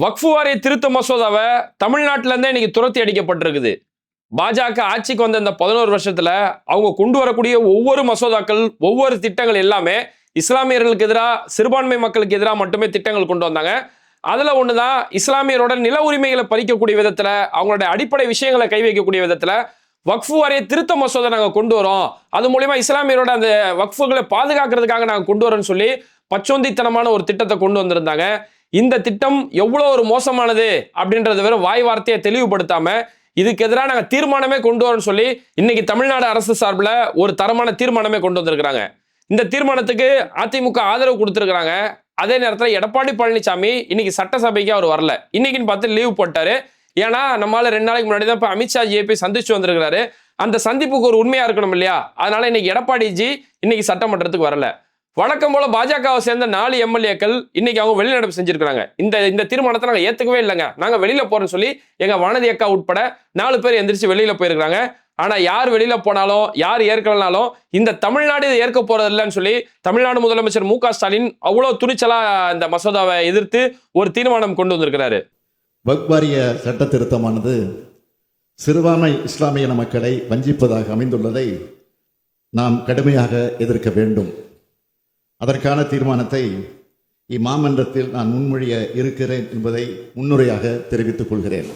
வக்ஃபு வாரிய திருத்த மசோதாவை தமிழ்நாட்டில இருந்தே இன்னைக்கு துரத்தி அடிக்கப்பட்டிருக்குது. பாஜக ஆட்சிக்கு வந்த இந்த 11 வருஷத்துல அவங்க கொண்டு வரக்கூடிய ஒவ்வொரு மசோதாக்கள், ஒவ்வொரு திட்டங்கள் எல்லாமே இஸ்லாமியர்களுக்கு எதிராக, சிறுபான்மை மக்களுக்கு எதிராக மட்டுமே திட்டங்கள் கொண்டு வந்தாங்க. அதுல ஒண்ணுதான் இஸ்லாமியரோட நில உரிமைகளை பறிக்கக்கூடிய விதத்துல, அவங்களுடைய அடிப்படை விஷயங்களை கை வைக்கக்கூடிய விதத்துல வக்ஃபு வாரிய திருத்த மசோதா நாங்க கொண்டு வரோம், அது மூலியமா இஸ்லாமியரோட அந்த வக்ஃபுகளை பாதுகாக்கிறதுக்காக நாங்க கொண்டு வரோம்னு சொல்லி பச்சோந்தித்தனமான ஒரு திட்டத்தை கொண்டு வந்திருந்தாங்க. இந்த திட்டம் எவ்வளவு ஒரு மோசமானது அப்படின்றத வேற வாய் வார்த்தையை தெளிவுபடுத்தாம இதுக்கு எதிராக நாங்க தீர்மானமே கொண்டு வரோம்னு சொல்லி இன்னைக்கு தமிழ்நாடு அரசு சார்பில் ஒரு தரமான தீர்மானமே கொண்டு வந்திருக்கிறாங்க. இந்த தீர்மானத்துக்கு அதிமுக ஆதரவு கொடுத்திருக்கிறாங்க. அதே நேரத்தில் எடப்பாடி பழனிசாமி இன்னைக்கு சட்டசபைக்கு அவர் வரல. இன்னைக்குன்னு பார்த்து லீவ் போட்டாரு. ஏன்னா நம்மளால 2 நாளைக்கு முன்னாடி தான் அமித்ஷா ஜியை போய் சந்திச்சு வந்திருக்கிறாரு. அந்த சந்திப்புக்கு ஒரு உண்மையா இருக்கணும் இல்லையா? அதனால இன்னைக்கு எடப்பாடி ஜி இன்னைக்கு சட்டமன்றத்துக்கு வரல. வழக்கம் போல பாஜகவை சேர்ந்த 4 எம்எல்ஏக்கள் இன்னைக்கு அவங்க வெளிநடப்பு செஞ்சிருக்காங்க. இந்த தீர்மானத்தை நாங்க ஏத்துக்கவே இல்லைங்க, நாங்க வெளியில போறோம்னு சொல்லி எங்க வானதி அக்கா உட்பட 4 பேர் எந்திரிச்சு வெளியில போயிருக்காங்க. ஆனா யார் வெளியில போனாலும், யார் ஏற்கலனாலும் இந்த தமிழ்நாடு இதை ஏற்க போறது இல்லைன்னு சொல்லி தமிழ்நாடு முதலமைச்சர் மு.க. ஸ்டாலின் அவ்வளவு துணிச்சலா இந்த மசோதாவை எதிர்த்து ஒரு தீர்மானம் கொண்டு வந்திருக்கிறாரு. வக்ஃப் வாரிய சட்ட திருத்தமானது சிறுபான்மை இஸ்லாமிய மக்களை வஞ்சிப்பதாக அமைந்துள்ளதை நாம் கடுமையாக எதிர்க்க வேண்டும். அதற்கான தீர்மானத்தை இம்மாமன்றத்தில் நான் முன்மொழிய இருக்கிறேன் என்பதை முன்னுரையாக தெரிவித்துக் கொள்கிறேன்.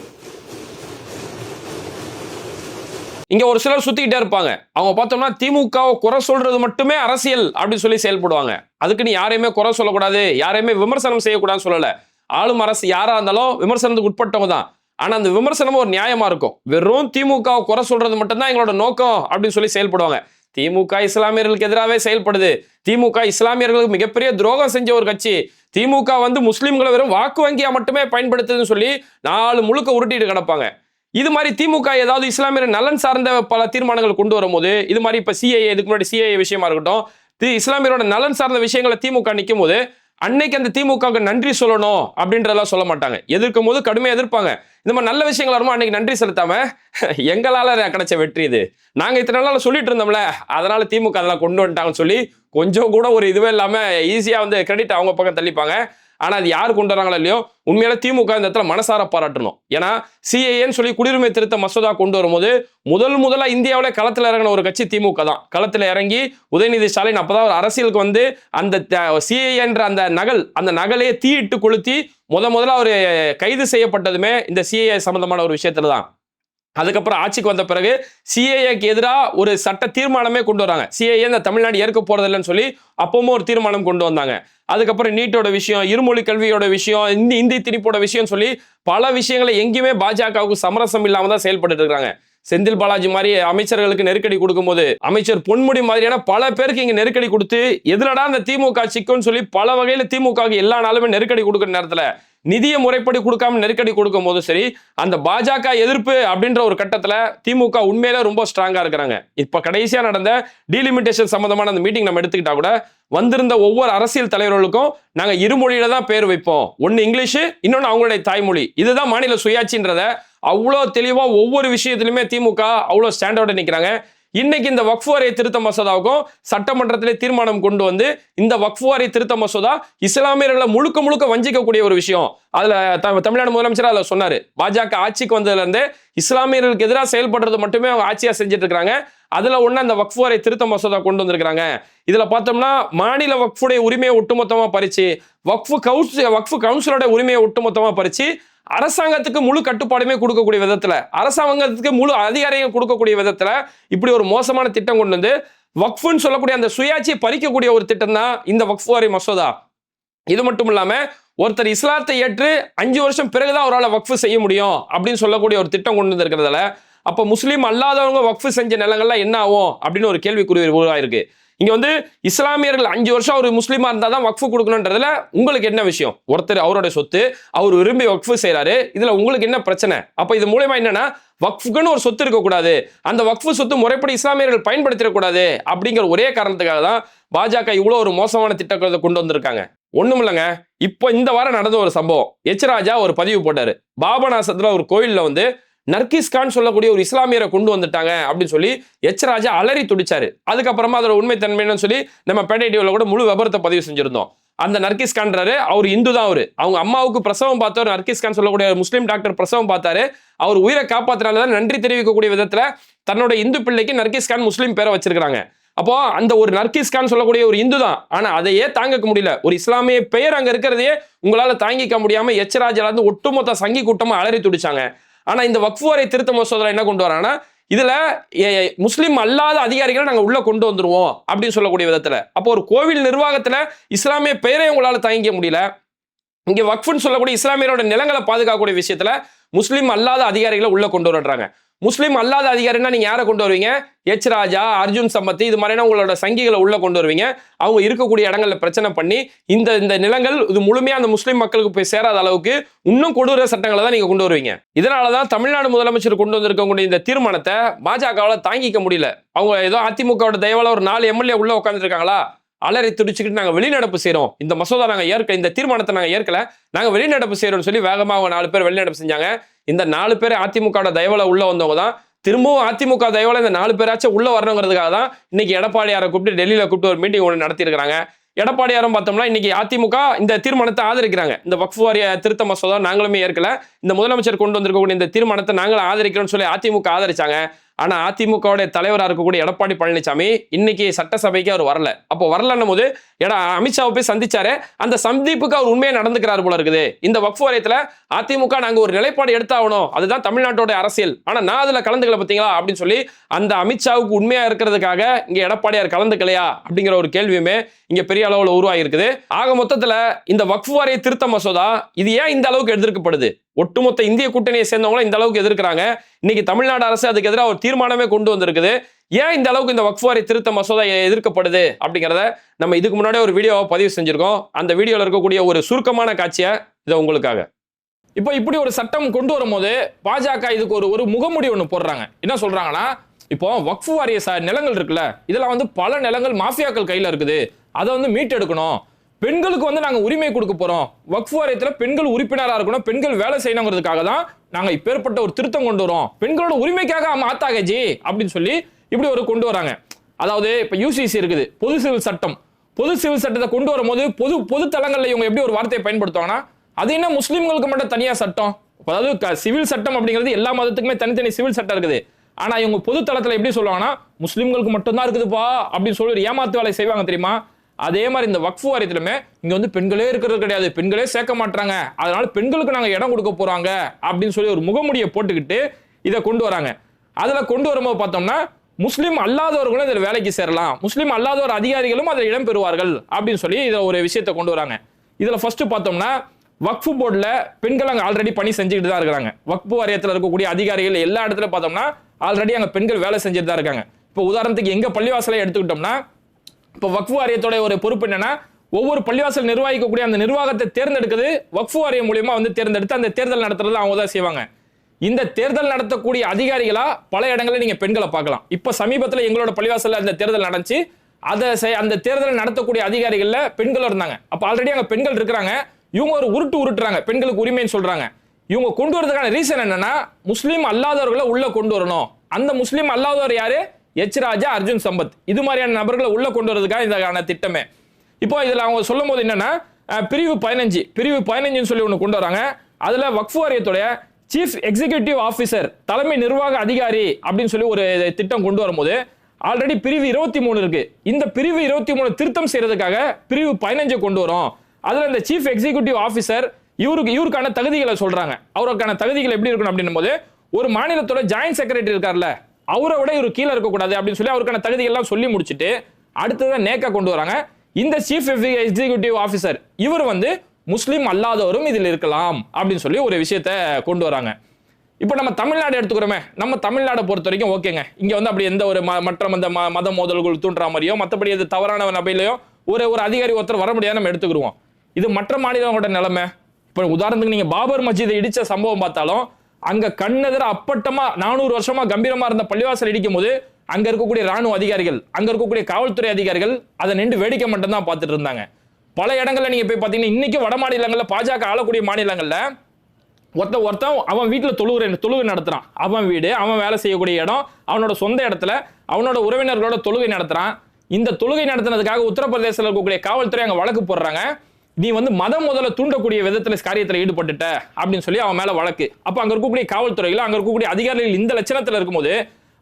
இங்க ஒரு சிலர் சுத்திக்கிட்டே இருப்பாங்க. அவங்க பார்த்தோம்னா திமுகவை குறை சொல்றது மட்டுமே அரசியல் அப்படின்னு சொல்லி செயல்படுவாங்க. அதுக்கு நீ யாரையுமே குறை சொல்லக்கூடாது, யாரையுமே விமர்சனம் செய்யக்கூடாதுன்னு சொல்லல. ஆளும் அரசு யாரா இருந்தாலும் விமர்சனத்துக்கு உட்பட்டவங்க தான். ஆனா அந்த விமர்சனமும் ஒரு நியாயமா இருக்கும். வெறும் திமுகவை குறை சொல்றது மட்டும்தான் எங்களோட நோக்கம் அப்படின்னு சொல்லி செயல்படுவாங்க. திமுக இஸ்லாமியர்களுக்கு எதிராகவே செயல்படுது. திமுக இஸ்லாமியர்களுக்கு மிகப்பெரிய துரோகம் செஞ்ச ஒரு கட்சி. திமுக முஸ்லிம்களை வெறும் வாக்கு வங்கியா மட்டுமே பயன்படுத்துதுன்னு சொல்லி 4 முழுக்க உருட்டிட்டு கிடப்பாங்க. இது மாதிரி திமுக ஏதாவது இஸ்லாமியர் நலன் சார்ந்த பல தீர்மானங்கள் கொண்டு வரும்போது, இது மாதிரி இப்ப சிஏஏ, இதுக்கு முன்னாடி சிஏஏ விஷயமா இருக்கட்டும், இஸ்லாமியரோட நலன் சார்ந்த விஷயங்களை திமுக நிற்கும் போது அன்னைக்கு அந்த திமுகவுக்கு நன்றி சொல்லணும் அப்படின்றதெல்லாம் சொல்ல மாட்டாங்க. எதிர்க்கும் போது கடுமையாக எதிர்ப்பாங்க. இந்த மாதிரி நல்ல விஷயங்கள் வருமா அன்னைக்கு நன்றி செலுத்தாம எங்களால கிடைச்ச வெற்றி இது, நாங்க இத்தனை நாள் சொல்லிட்டு இருந்தோம்ல, அதனால திமுக அதெல்லாம் கொண்டு வந்துட்டாங்கன்னு சொல்லி கொஞ்சம் கூட ஒரு இதுவே இல்லாம ஈஸியா கிரெடிட் அவங்க பக்கம் தள்ளிப்பாங்க. ஆனா அது யார் கொண்டு வராங்களோ இல்லையோ, உண்மையில திமுக இந்த இடத்துல மனசார பாராட்டணும். ஏன்னா சிஏஏன்னு சொல்லி குடியுரிமை திருத்த மசோதா கொண்டு வரும்போது முதலா இந்தியாவில களத்துல இறங்கின ஒரு கட்சி திமுக தான். களத்துல இறங்கி உதயநிதி ஸ்டாலின் அப்பதான் ஒரு அரசியலுக்கு அந்த சிஏஏன்ற அந்த நகலையே தீயிட்டு கொளுத்தி முதல்ல அவர் கைது செய்யப்பட்டதுமே இந்த சிஏஏ சம்பந்தமான ஒரு விஷயத்துல தான். அதுக்கப்புறம் ஆட்சிக்கு வந்த பிறகு சிஏஏக்கு எதிராக ஒரு சட்ட தீர்மானமே கொண்டு வராங்க. சிஏஏ இந்த தமிழ்நாடு ஏற்க போறது இல்லைன்னு சொல்லி அப்பவும் ஒரு தீர்மானம் கொண்டு வந்தாங்க. அதுக்கப்புறம் நீட்டோட விஷயம், இருமொழி கல்வியோட விஷயம், இந்தி திணிப்போட விஷயம் சொல்லி பல விஷயங்களை எங்கேயுமே பாஜகவுக்கு சமரசம் இல்லாம தான் செயல்பட்டு இருக்காங்க. செந்தில் பாலாஜி மாதிரி அமைச்சர்களுக்கு நெருக்கடி கொடுக்கும் போது, அமைச்சர் பொன்முடி மாதிரியான பல பேருக்கு இங்க நெருக்கடி கொடுத்து எதிரடா அந்த திமுக சிக்குன்னு சொல்லி பல வகையில திமுகவுக்கு எல்லா நாளுமே நெருக்கடி கொடுக்குற நேரத்துல நிதியை முறைப்படி கொடுக்காம நெருக்கடி கொடுக்கும் போது சரி, அந்த பாஜக எதிர்ப்பு அப்படின்ற ஒரு கட்டத்துல திமுக உண்மையில ரொம்ப ஸ்ட்ராங்கா இருக்கிறாங்க. இப்ப கடைசியா நடந்த டீலிமிட்டேஷன் சம்பந்தமான அந்த மீட்டிங் நம்ம எடுத்துக்கிட்டா கூட வந்திருந்த ஒவ்வொரு அரசியல் தலைவர்களுக்கும் நாங்க இருமொழியில தான் பேர் வைப்போம், ஒன்னு இங்கிலீஷ், இன்னொன்னு அவங்களுடைய தாய்மொழி, இதுதான் மாநில சுயாட்சின்றத அவ்வளோ தெளிவா ஒவ்வொரு விஷயத்திலுமே திமுக அவ்வளோ ஸ்டாண்டர்டா நிற்கிறாங்க. இன்னைக்கு இந்த வக்ஃப் வாரிய திருத்த மசோதாவுக்கும் சட்டமன்றத்திலே தீர்மானம் கொண்டு இந்த வக்ஃப் வாரிய திருத்த மசோதா இஸ்லாமியர்களை முழுக்க வஞ்சிக்கக்கூடிய ஒரு விஷயம். அதுல தமிழ்நாடு முதலமைச்சர் அதுல சொன்னாரு, பாஜக ஆட்சிக்கு வந்ததுல இருந்து இஸ்லாமியர்களுக்கு எதிராக செயல்படுறது மட்டுமே அவங்க ஆட்சியா செஞ்சுட்டு இருக்காங்க. அதுல ஒண்ணு அந்த வக்ஃப் வாரிய திருத்த மசோதா கொண்டு வந்திருக்காங்க. இதுல பார்த்தோம்னா மாநில வக்ஃபுடைய உரிமையை ஒட்டுமொத்தமா பறிச்சு, வக்ஃப் கவுன்சிலோட உரிமையை ஒட்டுமொத்தமா பறிச்சு அரசாங்கத்துக்கு முழு கட்டுப்பாடுமே கொடுக்கக்கூடிய விதத்துல, அரசாங்கத்துக்கு முழு அதிகாரியும் கொடுக்கக்கூடிய விதத்துல இப்படி ஒரு மோசமான திட்டம் கொண்டு வக்ஃப்னு சொல்லக்கூடிய அந்த சுயாட்சியை பறிக்கக்கூடிய ஒரு திட்டம் தான் இந்த வக்ஃப் வாரிய மசோதா. இது மட்டும் இல்லாம ஒருத்தர் இஸ்லாத்தை ஏற்று 5 வருஷம் பிறகுதான் அவரால் வக்ஃப் செய்ய முடியும் அப்படின்னு சொல்லக்கூடிய ஒரு திட்டம் கொண்டு வந்திருக்கிறதுல, அப்ப முஸ்லீம் அல்லாதவங்க வக்ஃப் செஞ்ச நிலங்கள்லாம் என்ன ஆகும் அப்படின்னு ஒரு கேள்விக்குறி உருவாயிருக்கு. இங்க இஸ்லாமியர்கள் 5 வருஷம் ஒரு முஸ்லீமா இருந்தாதான் வக்ஃப் கொடுக்கணும்ன்றதுல உங்களுக்கு என்ன விஷயம்? ஒருத்தர் அவரோட சொத்து, அவர் விரும்பி வக்ஃப் செய்யறாரு, இதுல உங்களுக்கு என்ன பிரச்சனை? அப்ப இது மூலமா என்னன்னா வக்ஃப்க்குன்னு ஒரு சொத்து இருக்கக்கூடாது, அந்த வக்ஃப் சொத்து முறைப்படி இஸ்லாமியர்கள் பயன்படுத்திடக்கூடாது அப்படிங்கிற ஒரே காரணத்துக்காக தான் பாஜக இவ்வளவு ஒரு மோசமான திட்டத்தை கொண்டு வந்திருக்காங்க. ஒண்ணும் இல்லைங்க, இப்போ இந்த வாரம் நடந்த ஒரு சம்பவம். எச் ராஜா ஒரு பதிவு போட்டாரு. பாபநாசத்துல ஒரு கோயில்ல நர்கிஸ் கான் சொல்லக்கூடிய ஒரு இஸ்லாமியரை கொண்டு வந்துட்டாங்க அப்படின்னு சொல்லி எச் ராஜா அலறி துடிச்சாரு. அதுக்கப்புறமா அதோட உண்மை தன்மைன்னு சொல்லி நம்ம பேட்டை டிவில கூட முழு விபரத்தை பதிவு செஞ்சிருந்தோம். அந்த நர்கிஸ் கான்றாரு, அவர் இந்து தான். அவங்க அம்மாவுக்கு பிரசவம் பார்த்தவர் நர்கிஸ் கான் சொல்லக்கூடிய முஸ்லீம் டாக்டர் பிரசவம் பார்த்தாரு. அவர் உயிரை காப்பாத்துறதுனால நன்றி தெரிவிக்கக்கூடிய விதத்துல தன்னோட இந்து பிள்ளைக்கு நர்கிஸ் கான் முஸ்லீம் பேரை வச்சிருக்காங்க. அப்போ அந்த ஒரு நர்கிஸ் கான் சொல்லக்கூடிய ஒரு இந்து தான். ஆனா அதையே தாங்கிக்க முடியல. ஒரு இஸ்லாமிய பெயர் அங்க இருக்கிறதையே உங்களால தாங்கிக்க முடியாம எச்ராஜால இருந்து ஒட்டுமொத்த சங்கி கூட்டமா அலறி துடிச்சாங்க. ஆனா இந்த வக்ஃப் வாரிய திருத்த மசோதால என்ன கொண்டு வராங்கன்னா, இதுல முஸ்லீம் அல்லாத அதிகாரிகளை நாங்க உள்ள கொண்டு வந்துருவோம் அப்படின்னு சொல்லக்கூடிய விதத்துல. அப்போ ஒரு கோவில் நிர்வாகத்துல இஸ்லாமிய பெயரை உங்களால தாங்கிக்க முடியல. இங்க வக்ஃப்னு சொல்லக்கூடிய இஸ்லாமியரோட நிலங்களை பாதுகாக்கக்கூடிய விஷயத்துல முஸ்லீம் அல்லாத அதிகாரிகளை உள்ள கொண்டு வர்றாங்க. முஸ்லீம் அல்லாத அதிகாரினா நீங்க யாரை கொண்டு வருவீங்க? எச் ராஜா, அர்ஜுன் சம்பத், இது மாதிரியான உங்களோட சங்கிகளை உள்ள கொண்டு வருவீங்க. அவங்க இருக்கக்கூடிய இடங்கள்ல பிரச்சனை பண்ணி இந்த நிலங்கள் இது முழுமையா அந்த முஸ்லீம் மக்களுக்கு போய் சேராத அளவுக்கு இன்னும் கொடூர சட்டங்களை தான் நீங்க கொண்டு வருவீங்க. இதனாலதான் தமிழ்நாடு முதலமைச்சர் கொண்டு வந்திருக்கக்கூடிய இந்த தீர்மானத்தை பாஜகவால தாங்கிக்க முடியல. அவங்க ஏதோ அதிமுகவோட தயவால ஒரு 4 எம்எல்ஏ உள்ள உட்கார்ந்துட்டு இருக்காங்களா, அலறி துடிச்சுக்கிட்டு நாங்க வெளிநடப்பு செய்யறோம், இந்த மசோதா நாங்க இந்த தீர்மானத்தை நாங்க ஏற்கல, நாங்க வெளிநடப்பு செய்யறோம்னு சொல்லி வேகமா அவங்க 4 பேர் வெளிநடப்பு செஞ்சாங்க. இந்த 4 பேர் அதிமுக தயவால உள்ள வந்தவங்க தான். திரும்பவும் அதிமுக தயவால இந்த 4 பேராச்சும் உள்ள வரணுங்கிறதுக்காக தான் இன்னைக்கு எடப்பாடியாரை கூப்பிட்டு டெல்லியில கூப்பிட்டு ஒரு மீட்டிங் ஒன்று நடத்தி இருக்காங்க. எடப்பாடியாரும் பார்த்தோம்னா இன்னைக்கு அதிமுக இந்த தீர்மானத்தை ஆதரிக்கிறாங்க. இந்த வக்ஃப் வாரிய திருத்த மசோதா நாங்களுமே ஏற்கல, இந்த முதலமைச்சர் கொண்டு வந்திருக்கக்கூடிய இந்த தீர்மானத்தை நாங்களும் ஆதரிக்கிறோம்னு சொல்லி அதிமுக ஆதரிச்சாங்க. ஆனா அதிமுகவுடைய தலைவராக இருக்கக்கூடிய எடப்பாடி பழனிசாமி இன்னைக்கு சட்டசபைக்கு அவர் வரல. அப்போ வரலன்னும் போது அமித்ஷாவை போய் சந்திச்சாரு. அந்த சந்திப்புக்கு அவர் உண்மையா நடந்துக்கிறார் போல இருக்குது. இந்த வக்ஃப் வாரியத்துல அதிமுக நாங்க ஒரு நிலைப்பாடு எடுத்தாகணும், அதுதான் தமிழ்நாட்டோட அரசியல், ஆனா நான் அதுல கலந்துக்கல பாத்தீங்களா அப்படின்னு சொல்லி அந்த அமித்ஷாவுக்கு உண்மையா இருக்கிறதுக்காக இங்க எடப்பாடியார் கலந்துக்கலையா அப்படிங்கிற ஒரு கேள்வியுமே இங்க பெரிய அளவுல உருவாகி இருக்குது. ஆக மொத்தத்துல இந்த வக்ஃப் வாரிய திருத்த மசோதா இது ஏன் இந்த அளவுக்கு எதிர்க்கப்படுது? ஒட்டுமொத்த இந்திய கூட்டணியை சேர்ந்தவங்களும் இந்த அளவுக்கு எதிர்க்கிறாங்க. இன்னைக்கு தமிழ்நாடு அரசு அதுக்கு எதிராக ஒரு தீர்மானமே கொண்டு வந்திருக்குது. ஏன் இந்த அளவுக்கு இந்த வக்ஃப் வாரிய திருத்த மசோதா எதிர்க்கப்படுது அப்படிங்கிறத நம்ம இதுக்கு முன்னாடி ஒரு வீடியோவை பதிவு செஞ்சிருக்கோம். அந்த வீடியோல இருக்கக்கூடிய ஒரு சுருக்கமான காட்சியை இதை உங்களுக்காக. இப்போ இப்படி ஒரு சட்டம் கொண்டு வரும்போது பாஜக இதுக்கு ஒரு முகமுடி ஒன்று போடுறாங்க. என்ன சொல்றாங்கன்னா, இப்போ வக்ஃப் வாரிய நிலங்கள் இருக்குல்ல, இதுல பல நிலங்கள் மாஃபியாக்கள் கையில இருக்குது, அதை மீட்டெடுக்கணும், பெண்களுக்கு நாங்க உரிமை கொடுக்க போறோம், வக்ஃப் வாரியத்துல பெண்கள் உறுப்பினராக இருக்கணும், பெண்கள் வேலை செய்யணுங்கிறதுக்காக தான் நாங்க இப்பேற்பட்ட ஒரு திருத்தம் கொண்டு வரோம், பெண்களோட உரிமைக்காக மாத்தாகஜி அப்படின்னு சொல்லி இப்படி ஒரு கொண்டு வராங்க. அதாவது இப்ப யூசிசி இருக்குது, பொது சிவில் சட்டம். பொது சிவில் சட்டத்தை கொண்டு வரும்போது பொது தளங்கள்ல இவங்க எப்படி ஒரு வார்த்தையை பயன்படுத்துவாங்கன்னா, அது என்ன முஸ்லிம்களுக்கு மட்டும் தனியா சட்டம், அதாவது சிவில் சட்டம் அப்படிங்கிறது எல்லா மதத்துக்குமே தனித்தனி சிவில் சட்டம் இருக்குது. ஆனா இவங்க பொது தளத்துல எப்படி சொல்லுவாங்கன்னா, முஸ்லிம்களுக்கு மட்டும்தான் இருக்குதுப்பா அப்படின்னு சொல்லி ஒரு ஏமாத்து வேலை செய்வாங்க தெரியுமா? அதே மாதிரி இந்த வக்ஃப் வாரியத்திலுமே இங்க பெண்களே இருக்கிறது கிடையாது, பெண்களே சேர்க்க மாட்டாங்க, அதனால பெண்களுக்கு நாங்க இடம் கொடுக்க போறாங்க அப்படின்னு சொல்லி ஒரு முகமுடியை போட்டுக்கிட்டு இதை கொண்டு வராங்க. அதுல கொண்டு வரும்போது பார்த்தோம்னா, முஸ்லீம் அல்லாதவர்களும் இதில் வேலைக்கு சேரலாம், முஸ்லீம் அல்லாதவர் அதிகாரிகளும் அதில் இடம் பெறுவார்கள் அப்படின்னு சொல்லி இதில் ஒரு விஷயத்தை கொண்டு வராங்க. இதுல ஃபர்ஸ்ட் பார்த்தோம்னா, வக்ஃப் போர்டில் பெண்கள் அங்கே ஆல்ரெடி பணி செஞ்சுக்கிட்டு தான் இருக்காங்க. வக்ஃப் வாரியத்தில் இருக்கக்கூடிய அதிகாரிகள் எல்லா இடத்துல பார்த்தோம்னா ஆல்ரெடி அங்கே பெண்கள் வேலை செஞ்சுட்டு தான் இருக்காங்க. இப்போ உதாரணத்துக்கு எங்க பள்ளிவாசலை எடுத்துக்கிட்டோம்னா, இப்போ வக்ஃப் வாரியத்தோட ஒரு பொறுப்பு என்னன்னா, ஒவ்வொரு பள்ளிவாசல் நிர்வகிக்கக்கூடிய அந்த நிர்வாகத்தை தேர்ந்தெடுக்கிறது வக்ஃப் வாரியம் மூலியமா தேர்ந்தெடுத்து அந்த தேர்தல் நடத்துறது அவங்க தான் செய்வாங்க. இந்த தேர்தல் நடத்தக்கூடிய அதிகாரிகளா பல இடங்களில் நீங்க பெண்களை பார்க்கலாம். இப்ப சமீபத்தில் எங்களோட பள்ளிவாசல்ல அந்த தேர்தல் நடந்துச்சு. அந்த தேர்தலை நடத்தக்கூடிய அதிகாரிகள்ல பெண்கள் இருந்தாங்க. அப்ப ஆல்ரெடி அங்க பெண்கள் இருக்கிறாங்க. இவங்க ஒரு உருட்டுறாங்க, பெண்களுக்கு உரிமைன்னு சொல்றாங்க. இவங்க கொண்டு வரதுக்கான ரீசன் என்னன்னா, முஸ்லீம் அல்லாதவர்களை உள்ள கொண்டு வரணும். அந்த முஸ்லீம் அல்லாதவர் யாரு? எச் ராஜா, அர்ஜுன் சம்பத், இது மாதிரியான நபர்களை உள்ள கொண்டு வரதுக்காக இந்த திட்டமே. இப்போ இதுல அவங்க சொல்லும் போது என்னன்னா, பிரிவு 15 சொல்லி ஒன்று கொண்டு வராங்க. அதுல வக்ஃப் வாரியத்துடைய சீஃப் எக்ஸிகியூட்டிவ் ஆஃபீஸர், தலைமை நிர்வாக அதிகாரி அப்படின்னு சொல்லி ஒரு திட்டம் கொண்டு வரும்போது ஆல்ரெடி பிரிவு 23 இருக்கு. இந்த பிரிவு 23 திருத்தம் செய்யறதுக்காக பிரிவு 15 கொண்டு வரோம். அதுல இந்த சீஃப் எக்ஸிகியூட்டிவ் ஆஃபீஸர் இவருக்கான தகுதிகளை சொல்றாங்க. அவருக்கான தகுதிகள் எப்படி இருக்கணும் அப்படின்னும் போது, ஒரு மாநிலத்தோட ஜாயிண்ட் செக்ரட்டரி இருக்கார்ல, அவரை விட இவர் கீழே இருக்கக்கூடாது அப்படின்னு சொல்லி அவருக்கான தகுதிகள் எல்லாம் சொல்லி முடிச்சுட்டு அடுத்ததான் நேக்கா கொண்டு வராங்க. இந்த சீஃப் எக்ஸிகியூட்டிவ் ஆஃபீஸர் இவர் முஸ்லீம் அல்லாதவரும் இதில் இருக்கலாம் அப்படின்னு சொல்லி ஒரு விஷயத்தை கொண்டு வராங்க. இப்போ நம்ம தமிழ்நாடு எடுத்துக்கிறோமே, நம்ம தமிழ்நாடை பொறுத்த வரைக்கும் ஓகேங்க, இங்க அப்படி எந்த ஒரு மற்ற மத மோதல்கள் தூண்டுற மாதிரியோ மற்றபடி அது தவறான நபையிலையோ ஒரு அதிகாரி ஒருத்தர் வர முடியாது நம்ம எடுத்துக்கிடுவோம். இது மற்ற மாநிலங்களோட நிலைமை. இப்போ உதாரணத்துக்கு நீங்க பாபர் மஸ்ஜிதை இடிச்ச சம்பவம் பார்த்தாலும், அங்க கண்ணெதிர அப்பட்டமா 400 வருஷமா கம்பீரமா இருந்த பள்ளிவாசல் இடிக்கும் போது அங்க இருக்கக்கூடிய ராணுவ அதிகாரிகள், அங்க இருக்கக்கூடிய காவல்துறை அதிகாரிகள் அதை நின்று வேடிக்கை மட்டும் தான் பார்த்துட்டு இருந்தாங்க. பல இடங்கள்ல நீங்க போய் பாத்தீங்கன்னா, இன்னைக்கு வட மாநிலங்கள்ல பாஜக ஆளக்கூடிய மாநிலங்கள்ல ஒருத்தன் அவன் வீட்டுல தொழுகை நடத்துறான். அவன் வீடு, அவன் வேலை செய்யக்கூடிய இடம், அவனோட சொந்த இடத்துல அவனோட உறவினர்களோட தொழுகை நடத்துறான். இந்த தொழுகை நடத்தினதுக்காக உத்தரப்பிரதேசத்தில் இருக்கக்கூடிய காவல்துறை அங்க வழக்கு போடுறாங்க. நீ வந்து மதம் முதல்ல தூண்டக்கூடிய விதத்துல காரியத்துல ஈடுபட்டுட்ட அப்படின்னு சொல்லி அவன் மேல வழக்கு. அப்ப அங்க இருக்கக்கூடிய காவல்துறையில அங்க இருக்கக்கூடிய அதிகாரிகள் இந்த லட்சணத்துல இருக்கும்போது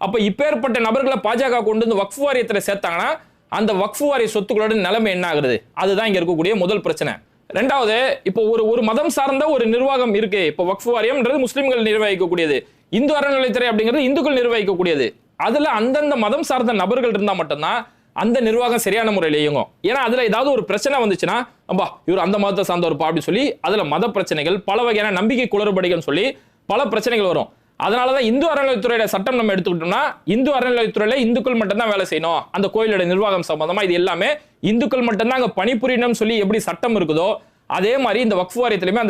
அப்ப இப்பேற்பட்ட நபர்களை பாஜக கொண்டு வந்து வக்ஃப் வாரியத்துல சேர்த்தாங்கன்னா அந்த வக்ஃப் வாரிய சொத்துக்களோட நிலைமை என்ன ஆகுறது? அதுதான் இங்க இருக்கக்கூடிய முதல் பிரச்சனை. ரெண்டாவது, இப்போ ஒரு மதம் சார்ந்த ஒரு நிர்வாகம் இருக்கு. இப்போ வக்ஃப் வாரியம்ன்றது முஸ்லிம்கள் நிர்வகிக்கக்கூடியது, இந்து அறநிலைத்துறை அப்படிங்கிறது இந்துக்கள் நிர்வகிக்கக்கூடியது. அதுல அந்தந்த மதம் சார்ந்த நபர்கள் இருந்தா மட்டும்தான் அந்த நிர்வாகம் சரியான முறையில் இயங்கும். ஏன்னா அதுல ஏதாவது ஒரு பிரச்சனை வந்துச்சுன்னா அப்பா இவர் அந்த மதத்தை சார்ந்தவர்ப்பா அப்படி சொல்லி அதுல மத பிரச்சனைகள், பல வகையான நம்பிக்கை குளறுபடிகள் சொல்லி பல பிரச்சனைகள் வரும். அதனாலதான் இந்து அறநிலையத்துறையோட சட்டம் நம்ம எடுத்துக்கிட்டோம்னா இந்து அறநிலையத்துறையில இந்துக்கள் மட்டும்தான் வேலை செய்யணும். அந்த கோயிலோட நிர்வாகம் சம்பந்தமா இது எல்லாமே இந்துக்கள் மட்டும்தான் அங்க பணிபுரியணும் சொல்லி எப்படி சட்டம் இருக்குதோ அதே மாதிரி இந்த வக்ஃப் வாரியத்திலுமே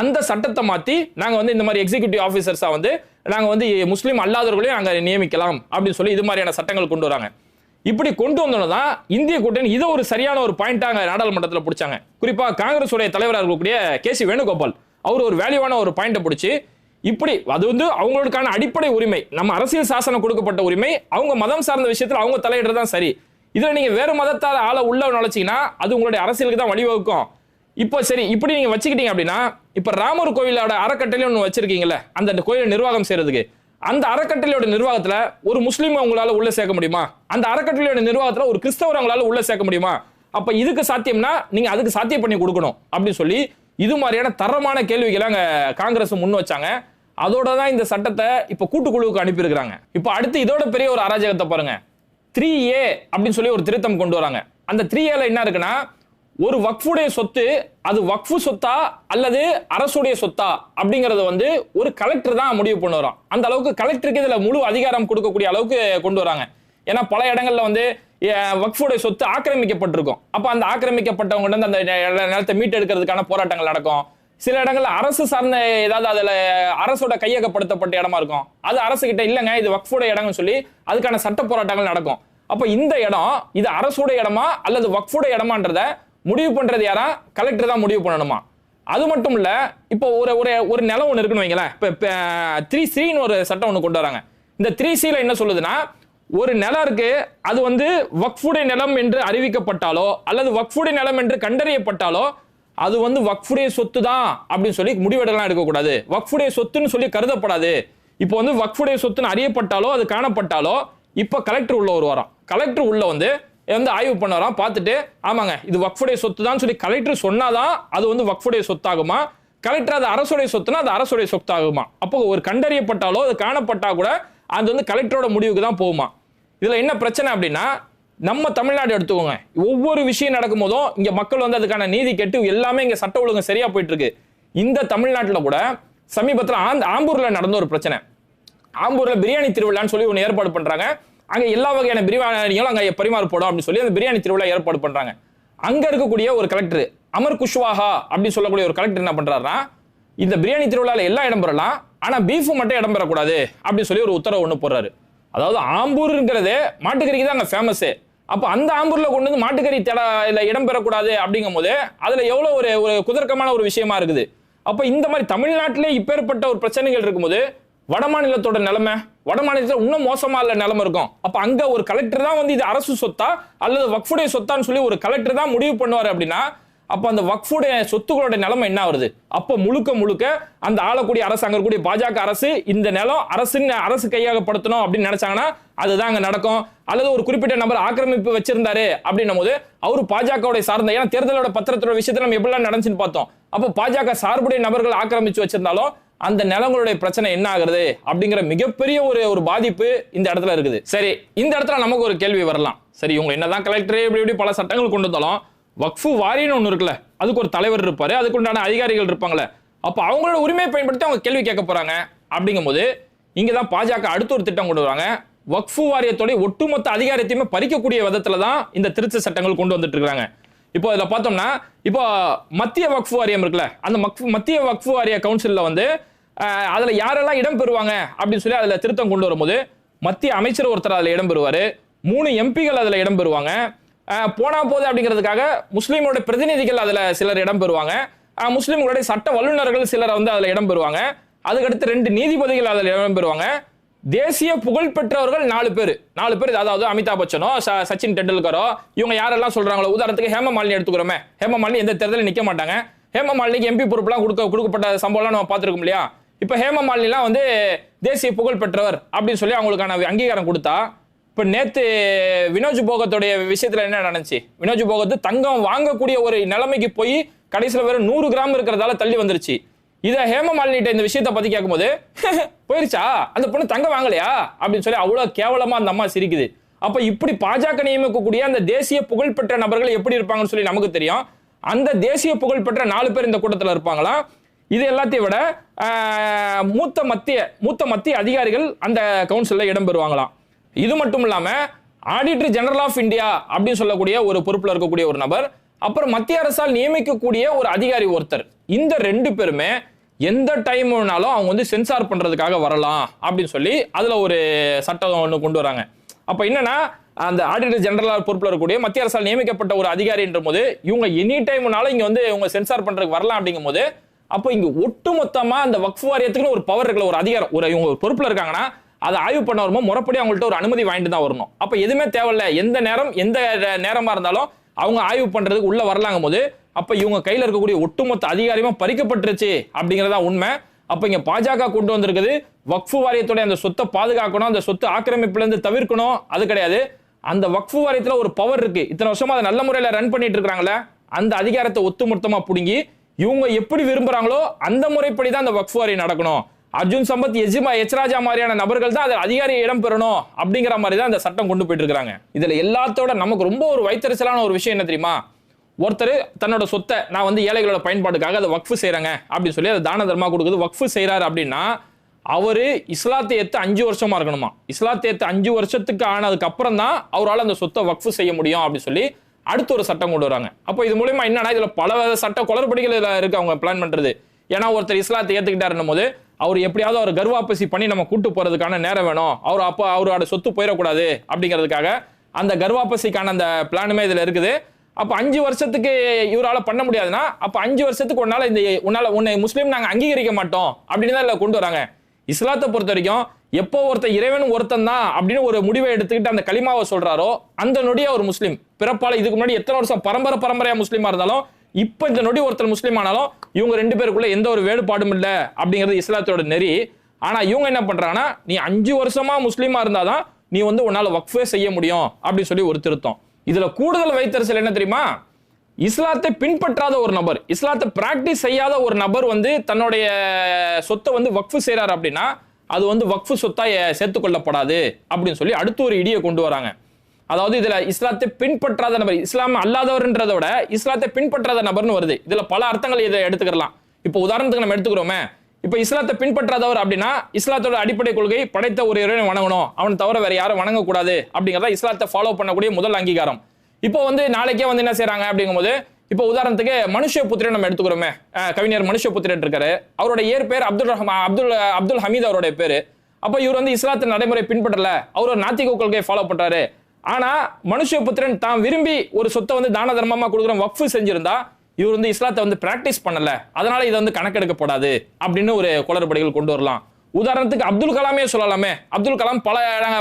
அந்த சட்டத்தை மாத்தி நாங்க வந்து இந்த மாதிரி எக்ஸிகியூட்டிவ் ஆபீசர்ஸா வந்து நாங்க வந்து முஸ்லீம் அல்லாதவர்களையும் நாங்க நியமிக்கலாம் அப்படின்னு சொல்லி இது மாதிரியான சட்டங்கள் கொண்டு வராங்க. இப்படி கொண்டு வந்தோம்தான் இந்திய கூட்டணி இதை ஒரு சரியான ஒரு பாயிண்டாங்க நாடாளுமன்றத்தில் பிடிச்சாங்க. குறிப்பா காங்கிரஸ் உடைய தலைவராக இருக்கக்கூடிய KC வேணுகோபால் அவர் ஒரு வேல்யூவான ஒரு பாயிண்டை பிடிச்சி இப்படி அது வந்து அவங்களுக்கான அடிப்படை உரிமை, நம்ம அரசியல் சாசனம் கொடுக்கப்பட்ட உரிமை, அவங்க மதம் சார்ந்த விஷயத்தில் அவங்க தலையிடுறதுதான் சரி. இதுல நீங்க வேறு மதத்தால் ஆள உள்ள நுழைச்சிங்கன்னா அது உங்களுடைய அரசியலுக்கு தான் வழிவகுக்கும். இப்போ சரி இப்படி நீங்க வச்சுக்கிட்டீங்க அப்படின்னா இப்ப ராமர் கோவிலோட அறக்கட்டளை ஒன்று வச்சிருக்கீங்கல்ல அந்த கோயிலை நிர்வாகம் செய்யறதுக்கு, அந்த அறக்கட்டளையோட நிர்வாகத்துல ஒரு முஸ்லீம் உங்களால உள்ள சேர்க்க முடியுமா? அந்த அறக்கட்டளையோட நிர்வாகத்துல ஒரு கிறிஸ்தவர் உங்களால உள்ள சேர்க்க முடியுமா? அப்ப இதுக்கு சாத்தியம்னா நீங்க அதுக்கு சாத்தியம் பண்ணி கொடுக்கணும் அப்படின்னு சொல்லி இது மாதிரியான தரமான கேள்விகளை அங்க காங்கிரஸ் முன் வச்சாங்க. அதோட தான் இந்த சட்டத்தை இப்ப கூட்டுக்குழுவுக்கு அனுப்பியிருக்கிறாங்க. இப்ப அடுத்து இதோட பெரிய ஒரு அராஜகத்தை பாருங்க. 3A அப்படின்னு சொல்லி ஒரு திருத்தம் கொண்டு வராங்க. அந்த 3Aல என்ன இருக்குன்னா ஒரு வக்ஃபுடைய சொத்து அது வக்ஃபு சொத்தா அல்லது அரசுடைய சொத்தா அப்படிங்கறத வந்து ஒரு கலெக்டர் தான் முடிவு பண்ண வரோம். அந்த அளவுக்கு கலெக்டருக்கு இதுல முழு அதிகாரம் கொடுக்கக்கூடிய அளவுக்கு கொண்டு வராங்க. ஏன்னா பல இடங்கள்ல வந்து வக்ஃபுடைய சொத்து ஆக்கிரமிக்கப்பட்டிருக்கும். அப்ப அந்த ஆக்கிரமிக்கப்பட்டவங்க வந்து அந்த நிலத்தை மீட்டெடுக்கிறதுக்கான போராட்டங்கள் நடக்கும். சில இடங்கள்ல அரசு சார்ந்த ஏதாவது அதுல அரசோட கையகப்படுத்தப்பட்ட இடமா இருக்கும், அது அரசு கிட்ட இல்லைங்க இது வக்ஃபுடைய இடம்னு சொல்லி அதுக்கான சட்ட போராட்டங்கள் நடக்கும். அப்ப இந்த இடம் இது அரசுடைய இடமா அல்லது வக்ஃபுடைய இடமான்றத முடிவு பண்றது யாரா? கலெக்டர் தான் முடிவு பண்ணணுமா? அது மட்டும் இல்ல, இப்போ ஒரு நிலம் ஒன்று இருக்குன்னு வைங்களேன். இப்ப 3Cன்னு ஒரு சட்டம் ஒன்று கொண்டு வராங்க. இந்த 3Cல என்ன சொல்லுதுன்னா ஒரு நிலம் இருக்கு, அது வந்து வக்ஃபுடைய நிலம் என்று அறிவிக்கப்பட்டாலோ அல்லது வக்ஃபுடைய நிலம் என்று கண்டறியப்பட்டாலோ அது வந்து வக்ஃபுடைய சொத்து தான் அப்படின்னு சொல்லி முடிவெடுக்கலாம் எடுக்கக்கூடாது. வக்ஃபுடைய சொத்துன்னு சொல்லி கருதப்படாது. இப்போ வந்து வக்ஃபுடைய சொத்துன்னு அறியப்பட்டாலோ அது காணப்பட்டாலோ இப்ப கலெக்டர் உள்ள வருவாராம். கலெக்டர் உள்ள வந்து ஆய்வு பண்ண வரான், பார்த்துட்டு ஆமாங்க இது வக்ஃபுடைய சொத்து தான் சொல்லி கலெக்டர் சொன்னாதான் அது வந்து வக்ஃபுடைய சொத்தாகுமா, கலெக்டர் அது அரசுடைய சொத்துனா அது அரசுடைய சொத்தாகுமா. அப்போ ஒரு கண்டறியப்பட்டாலோ அது காணப்பட்டா கூட அது வந்து கலெக்டரோட முடிவுக்கு தான் போகுமா. இதுல என்ன பிரச்சனை அப்படின்னா நம்ம தமிழ்நாடு எடுத்துக்கோங்க, ஒவ்வொரு விஷயம் நடக்கும் போதும் இங்க மக்கள் வந்து அதுக்கான நீதி கேட்டு எல்லாமே இங்க சட்ட ஒழுங்கு சரியா போயிட்டு இருக்கு. இந்த தமிழ்நாட்டில் கூட சமீபத்தில் ஆம்பூர்ல நடந்த ஒரு பிரச்சனை. ஆம்பூர்ல பிரியாணி திருவிழான்னு சொல்லி ஒன்று ஏற்பாடு பண்றாங்க. அங்க எல்லா வகையான பிரியாணிகளும் அங்க பரிமாறப்படும் அப்படின்னு சொல்லி அந்த பிரியாணி திருவிழா ஏற்பாடு பண்றாங்க. அங்க இருக்கக்கூடிய ஒரு கலெக்டர் அமர் குஷ்வாஹா அப்படின்னு சொல்லக்கூடிய ஒரு கலெக்டர் என்ன பண்றாருன்னா இந்த பிரியாணி திருவிழால எல்லாம் இடம் பெறலாம், ஆனா பீஃப் மட்டும் இடம் பெறக்கூடாது அப்படின்னு சொல்லி ஒரு உத்தரவு ஒன்று போடுறாரு. அதாவது ஆம்பூர்ங்கிறது மாட்டுக்கறிக்கு தான் அங்க ஃபேமஸ். அப்ப அந்த ஆம்பூர்ல கொண்டு வந்து மாட்டுக்கறி இடம் பெறக்கூடாது அப்படிங்கும் போது அதுல எவ்வளவு ஒரு குதர்க்கமான ஒரு விஷயமா இருக்குது. அப்ப இந்த மாதிரி தமிழ்நாட்டிலே இப்பேற்பட்ட ஒரு பிரச்சனைகள் இருக்கும்போது வட மாநிலத்தோட நிலைமை, வட மாநிலத்தில் இன்னும் மோசமா இல்ல நிலைமை இருக்கும். அப்ப அங்க ஒரு கலெக்டர் தான் வந்து இது அரசு சொத்தா அல்லது வக்ஃபுடைய சொத்தான்னு சொல்லி ஒரு கலெக்டர் தான் முடிவு பண்ணுவாரு அப்படின்னா அப்ப அந்த வக்ஃபுடைய சொத்துக்களோட நிலைமை என்ன வருது? அப்ப முழுக்க அந்த ஆளக்கூடிய அரசு, அங்க இருக்கக்கூடிய பாஜக அரசு இந்த நிலம் அரசு கையகப்படுத்தணும் அப்படின்னு நினைச்சாங்கன்னா அதுதான் அங்க நடக்கும். அல்லது ஒரு குறிப்பிட்ட நபர் ஆக்கிரமிப்பு வச்சிருந்தாரு அப்படின்னும் போது அவரு பாஜகவுடைய சார்ந்த, ஏன்னா தேர்தலோட பத்திரத்தோட விஷயத்தை நம்ம எப்படிலாம் நடந்துச்சுன்னு பார்த்தோம். அப்போ பாஜக சார்புடைய நபர்கள் ஆக்கிரமிச்சு வச்சிருந்தாலும் அந்த நிலங்களுடைய பிரச்சனை என்ன ஆகுறது அப்படிங்கிற மிகப்பெரிய ஒரு பாதிப்பு இந்த இடத்துல இருக்குது. சரி, இந்த இடத்துல நமக்கு ஒரு கேள்வி வரலாம். சரி, இவங்க என்னதான் கலெக்டரே இப்படி பல சட்டங்கள் கொண்டு வந்தாலும் வக்ஃபு வாரியம்னு ஒன்று இருக்குல்ல, அதுக்கு ஒரு தலைவர் இருப்பாரு, அதுக்கு உண்டான அதிகாரிகள் இருப்பாங்களே, அப்ப அவங்களோட உரிமையை பயன்படுத்தி அவங்க கேள்வி கேட்க போறாங்க. அப்படிங்கும் போது இங்கதான் பாஜக அடுத்த ஒரு திட்டம் கொண்டு வராங்க. வக்ஃபு வாரியத்தோட ஒட்டுமொத்த அதிகாரத்தையுமே பறிக்கக்கூடிய விதத்துல தான் இந்த திருத்த சட்டங்கள் கொண்டு வந்துட்டு இருக்காங்க. இப்போ இதுல பார்த்தோம்னா இப்போ மத்திய வக்ஃபு வாரியம் இருக்குல்ல, அந்த மத்திய வக்ஃபு வாரிய கவுன்சில்ல வந்து அதுல யாரெல்லாம் இடம் பெறுவாங்க அப்படின்னு சொல்லி அதுல திருத்தம் கொண்டு வரும்போது மத்திய அமைச்சர் ஒருத்தர் அதுல இடம் பெறுவாரு, 3 எம்பிகள் அதுல இடம் பெறுவாங்க. போனா போது அப்படிங்கிறதுக்காக முஸ்லீமோட பிரதிநிதிகள் அதுல சிலர் இடம் பெறுவாங்க, முஸ்லீம்களுடைய சட்ட வல்லுநர்கள் சிலர் வந்து அதுல இடம் பெறுவாங்க. அதுக்கடுத்து 2 நீதிபதிகள் அதுல இடம் பெறுவாங்க, தேசிய புகழ் பெற்றவர்கள் 4 பேர், அதாவது அமிதாப் பச்சனோ சச்சின் டெண்டுல்கரோ இவங்க யாரெல்லாம் சொல்றாங்களோ, உதாரணத்துக்கு ஹேமா மாலினி எடுத்துக்கிறோமே, ஹேமா மாலினி எந்த தேர்தலில் நிக்க மாட்டாங்க, ஹேமா மாலினிக்கு எம்பி பொறுப்புலாம் கொடுக்கப்பட்ட சம்பவம்லாம் நம்ம பார்த்துருக்கோம் இல்லையா. இப்ப ஹேமா மாலினிலாம் வந்து தேசிய புகழ் பெற்றவர் அப்படின்னு சொல்லி அவங்களுக்கான அங்கீகாரம் கொடுத்தா, இப்ப நேத்து வினோஜ் போகத்துடைய விஷயத்துல என்ன நடந்துச்சு, வினோஜ் போகத்து தங்கம் வாங்கக்கூடிய ஒரு நிலைமைக்கு போய் கடைசியில் வெறும் 100 கிராம் இருக்கிறதால தள்ளி வந்துருச்சு. இத ஹேமா மாலினிட்ட இந்த விஷயத்தை பத்தி கேட்கும்போது போயிருச்சா அந்த பொண்ணு தங்கம் வாங்கலையா அப்படின்னு சொல்லி அவ்வளவு கேவலமா அந்த அம்மா சிரிக்குது. அப்ப இப்படி பாஜக நியமிக்கக்கூடிய அந்த தேசிய புகழ்பெற்ற நபர்கள் எப்படி இருப்பாங்கன்னு சொல்லி நமக்கு தெரியும். அந்த தேசிய புகழ்பெற்ற 4 பேர் இந்த கூட்டத்தில் இருப்பாங்களா? இது எல்லாத்தையும் விட மூத்த மத்திய அதிகாரிகள் அந்த கவுன்சில்ல இடம்பெறுவாங்களாம். இது மட்டும் இல்லாம ஆடிட்டர் ஜெனரல் ஆஃப் இந்தியா அப்படின்னு சொல்லக்கூடிய ஒரு பொறுப்புல இருக்கக்கூடிய ஒரு நபர், அப்புறம் மத்திய அரசால் நியமிக்கக்கூடிய ஒரு அதிகாரி ஒருத்தர், இந்த 2 பேருமே எந்த டைம் வேணாலும் அவங்க வந்து சென்சார் பண்றதுக்காக வரலாம் அப்படின்னு சொல்லி அதுல ஒரு சட்டம் ஒன்று கொண்டு வராங்க. அப்ப என்னன்னா அந்த ஆடிட்டர் ஜெனரல் பொறுப்புல இருக்கக்கூடிய மத்திய அரசால் நியமிக்கப்பட்ட ஒரு அதிகாரின்ற போது இவங்க எனி டைம்னாலும் இங்க வந்து இவங்க சென்சார் பண்றதுக்கு வரலாம் அப்படிங்கும் போது, அப்போ இங்க ஒட்டுமொத்தமா அந்த வக்ஃப் வாரியத்துக்குன்னு ஒரு பவர் இருக்குல்ல, ஒரு அதிகாரம், இவங்க ஒரு பொறுப்புல இருக்காங்கன்னா அதை ஆய்வு பண்ண வரும்போது முறைப்படி அவங்கள்ட்ட ஒரு அனுமதி வாங்கிட்டு தான் வரணும். அப்ப எதுவுமே தேவையில்ல, எந்த நேரமா இருந்தாலும் அவங்க ஆய்வு பண்றதுக்கு உள்ள வரலாங்கும் போது, அப்ப இவங்க கையில இருக்கக்கூடிய ஒட்டுமொத்த அதிகாரமும் பறிக்கப்பட்டுருச்சு அப்படிங்கறதா உண்மை. அப்ப இங்க பாஜக கொண்டு வந்திருக்குது வக்ஃப் வாரியத்தோட அந்த சொத்தை பாதுகாக்கணும், அந்த சொத்து ஆக்கிரமிப்புல இருந்து தவிர்க்கணும், அது கிடையாது. அந்த வக்ஃப் வாரியத்துல ஒரு பவர் இருக்கு, இத்தனை வருஷமா அதை நல்ல முறையில ரன் பண்ணிட்டு இருக்காங்கல்ல, அந்த அதிகாரத்தை ஒட்டுமொத்தமா புடுங்கி இவங்க எப்படி விரும்புறாங்களோ அந்த முறைப்படி தான் அந்த வக்ஃப் வாரியம் நடக்கணும். அர்ஜுன் சம்பத், எச்ராஜா மாதிரியான நபர்கள் தான் அதில் அதிகாரி இடம் பெறணும் அப்படிங்கிற மாதிரி தான் இந்த சட்டம் கொண்டு போயிட்டு இருக்காங்க. இதுல எல்லாத்தோட நமக்கு ரொம்ப ஒரு வைத்தறிச்சலான ஒரு விஷயம் என்ன தெரியுமா, ஒருத்தர் தன்னோட சொத்தை நான் வந்து ஏழைகளோட பயன்பாடுக்காக அதை வக்ஃப் செய்யறாங்க அப்படின்னு சொல்லி அதை தான தர்மா கொடுக்குது, வக்ஃப் செய்யறாரு அப்படின்னா அவரு இஸ்லாத்தை ஏத்து 5 வருஷமா இருக்கணுமா. இஸ்லாத்தை ஏத்து 5 வருஷத்துக்கு ஆனதுக்கு அப்புறம் தான் அவரால் அந்த சொத்தை வக்ஃப் செய்ய முடியும் அப்படின்னு சொல்லி அடுத்த ஒரு சட்டம் கொண்டு வராங்க. அப்போ இது மூலமா என்னன்னா இதுல பல சட்ட குளறுபடிகள் இருக்கு அவங்க பிளான் பண்றது. ஏன்னா ஒருத்தர் இஸ்லாத்தை ஏத்துக்கிட்டாருன்னும் போது அவர் எப்படியாவது அவர் கர்வாப்பசி பண்ணி நம்ம கூட்டு போறதுக்கான நேரம் வேணும், அவரோட சொத்து போயிடக்கூடாது அப்படிங்கிறதுக்காக அந்த கர்வாப்பசிக்கான அந்த பிளானுமே இதுல இருக்குது. அப்ப 5 வருஷத்துக்கு இவரால பண்ண முடியாதுன்னா அப்ப 5 வருஷத்துக்கு உன்னை முஸ்லீம் நாங்க அங்கீகரிக்க மாட்டோம் அப்படின்னு தான் இதுல கொண்டு வராங்க. இஸ்லாத்தை பொறுத்த வரைக்கும் எப்போ ஒருத்தர் இறைவன் ஒருத்தன் தான் அப்படின்னு ஒரு முடிவை எடுத்துக்கிட்டு அந்த கலிமாவை சொல்றாரோ அந்த நொடியா ஒரு முஸ்லீம் பிறப்பால. இதுக்கு முன்னாடி எத்தனை வருஷம் பரம்பரையா முஸ்லீமா இருந்தாலும் இப்ப இந்த நொடி ஒருத்தர் முஸ்லீம் ஆனாலும் இவங்க 2 பேருக்குள்ள எந்த ஒரு வேறுபாடும் இல்லை அப்படிங்கிறது இஸ்லாத்தோட நெறி. ஆனா இவங்க என்ன பண்றாங்கன்னா நீ 5 வருஷமா முஸ்லீமா இருந்தாதான் நீ வந்து உன்னால வக்ஃபே செய்ய முடியும் அப்படின்னு சொல்லி ஒரு திருத்தம். இதுல கூடுதல் வைத்தறிச்சல் என்ன தெரியுமா, இஸ்லாத்தை பின்பற்றாத ஒரு நபர், இஸ்லாத்தை பிராக்டிஸ் செய்யாத ஒரு நபர் வந்து தன்னுடைய சொத்தை வந்து வக்ஃப் செய்யறாரு அப்படின்னா அது வந்து வக்ஃப் சொத்தா சேர்த்துக் கொள்ளப்படாது அப்படின்னு சொல்லி அடுத்து ஒரு இடியை கொண்டு வராங்க. அதாவது இதுல இஸ்லாத்தை பின்பற்றாத நபர், இஸ்லாம் அல்லாதவர்ன்றதை விட இஸ்லாத்தை பின்பற்றாத நபர்னு வருது. இதுல பல அர்த்தங்கள் இதை எடுத்துக்கலாம். இப்போ உதாரணத்துக்கு நம்ம எடுத்துக்கிறோமே, இப்ப இஸ்லாத்தை பின்பற்றாதவர் அப்படின்னா இஸ்லாத்தோட அடிப்படை கொள்கை படைத்த ஒரு இறைவனை வணங்கணும், அவன் தவிர வேற யாரும் வணங்கக்கூடாது அப்படிங்கிறத இஸ்லாத்தை ஃபாலோ பண்ணக்கூடிய முதல் அங்கீகாரம். இப்போ வந்து நாளைக்கே வந்து என்ன செய்யறாங்க அப்படிங்கும்போது, இப்போ உதாரணத்துக்கு மனுஷபுத்திரன் நம்ம எடுத்துக்கிறோமே, கவிஞர் மனுஷபுத்திரன் இருக்காரு, அவரோட பேர் அப்துல் ஹமீத் அவருடைய பேரு. அப்ப இவர் வந்து இஸ்லாத்தின் நடைமுறை பின்பற்றல, அவர் ஒரு நாத்திக கொள்கையை ஃபாலோ பண்றாரு. ஆனா மனுஷபுத்திரன் தான் விரும்பி ஒரு சொத்தை வந்து தான தர்மமா கொடுக்குறோம் வக்ஃப் செஞ்சிருந்தா இவர் வந்து இஸ்லாத்தை வந்து பிராக்டிஸ் பண்ணல, அதனால இதை வந்து கணக்கெடுக்கப்படாது அப்படின்னு ஒரு குளறுபடிகள் கொண்டு வரலாம். உதாரணத்துக்கு அப்துல் கலாமே சொல்லலாமே, அப்துல் கலாம்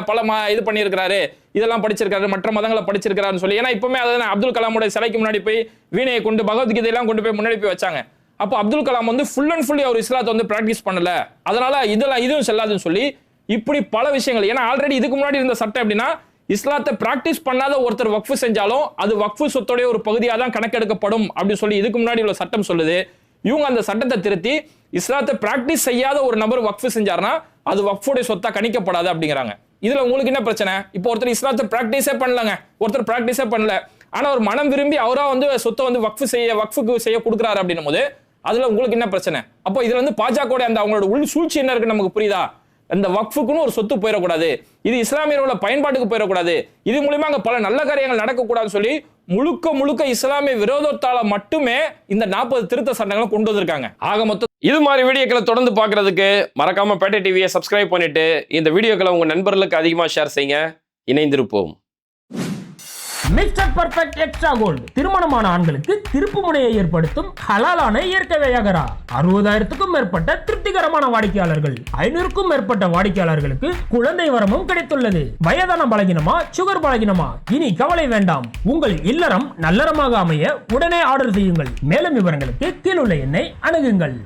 பல இது பண்ணியிருக்கிறாரு, இதெல்லாம் படிச்சிருக்காரு, மற்ற மதங்களை படிச்சிருக்காருன்னு சொல்லி. ஏன்னா இப்பவுமே அதான் அப்துல் கலாமுடைய சிலைக்கு முன்னாடி போய் வீணையை கொண்டு பகவத்கீதையெல்லாம் கொண்டு போய் முன்னாடி போய் வச்சாங்க. அப்போ அப்துல் கலாம் வந்து ஃபுல் அண்ட் ஃபுல்லி அவர் இஸ்லாத்தை வந்து பிராக்டிஸ் பண்ணல, அதனால இதுவும் செல்லாதுன்னு சொல்லி இப்படி பல விஷயங்கள். ஏன்னா ஆல்ரெடி இதுக்கு முன்னாடி இருந்த சட்டம் எப்படின்னா இஸ்லாத்தை பிராக்டிஸ் பண்ணாத ஒருத்தர் வக்ஃப் செஞ்சாலும் அது வக்ஃப் சொத்தோடைய ஒரு பகுதியாக தான் கணக்கெடுக்கப்படும் அப்படின்னு சொல்லி இதுக்கு முன்னாடி உள்ள சட்டம் சொல்லுது. இவங்க அந்த சட்டத்தை திருத்தி இஸ்லாத்தை பிராக்டிஸ் செய்யாத ஒரு நபர் வக்ஃப் செஞ்சாருன்னா அது வக்ஃபுடைய சொத்தா கணிக்கப்படாது அப்படிங்கிறாங்க. இதுல உங்களுக்கு என்ன பிரச்சனை, இப்போ ஒருத்தர் இஸ்லாத்தை பிராக்டிஸே பண்ணலங்க, ஒருத்தர் பிராக்டிஸே பண்ணல, ஆனா ஒரு மனம் விரும்பி அவரா வந்து சொத்தை வந்து வக்ஃபுக்கு செய்ய கொடுக்குறாரு அப்படின்னும் போது அதுல உங்களுக்கு என்ன பிரச்சனை? அப்போ இதுல வந்து பாஜக அந்த அவங்களோட உள் சூழ்ச்சி என்ன இருக்கு நமக்கு புரியுதா? இந்த வக்ஃபுக்குன்னு ஒரு சொத்து போயிடக்கூடாது, இது இஸ்லாமியரோட பயன்பாட்டுக்கு போயிடக்கூடாது, இது மூலமா அங்க பல நல்ல காரியங்கள் நடக்கக்கூடாதுன்னு சொல்லி முழுக்க இஸ்லாமிய விரோதத்தால மட்டுமே இந்த 40 திருத்த சட்டங்களை கொண்டு வந்திருக்காங்க. ஆக மொத்தம் இது மாதிரி வீடியோக்களை தொடர்ந்து பார்க்கறதுக்கு மறக்காம பேட்டை டிவியை சப்ஸ்கிரைப் பண்ணிட்டு இந்த வீடியோக்களை உங்க நண்பர்களுக்கு அதிகமாக ஷேர் செய்யுங்க. இணைந்திருப்போம். மிஸ்டர் பர்ஃபெக்ட் எக்ஸ்ட்ரா கோல்டு திருமணமான ஆண்களுக்கு திருப்பு முனையை ஏற்படுத்தும் ஹலாலான இயற்கை வியாகரா. 60,000க்கும் மேற்பட்ட திருப்திகரமான வாடிக்கையாளர்கள், 500க்கும் மேற்பட்ட வாடிக்கையாளர்களுக்கு குழந்தை வரமும் கிடைத்துள்ளது. வயதான பலகினமா, சுகர் பலகினமா, இனி கவலை வேண்டாம். உங்கள் இல்லறம் நல்லறமாக அமைய உடனே ஆர்டர் செய்யுங்கள். மேலும் விவரங்களுக்கு கீழுள்ள எண்ணை அணுகுங்கள்.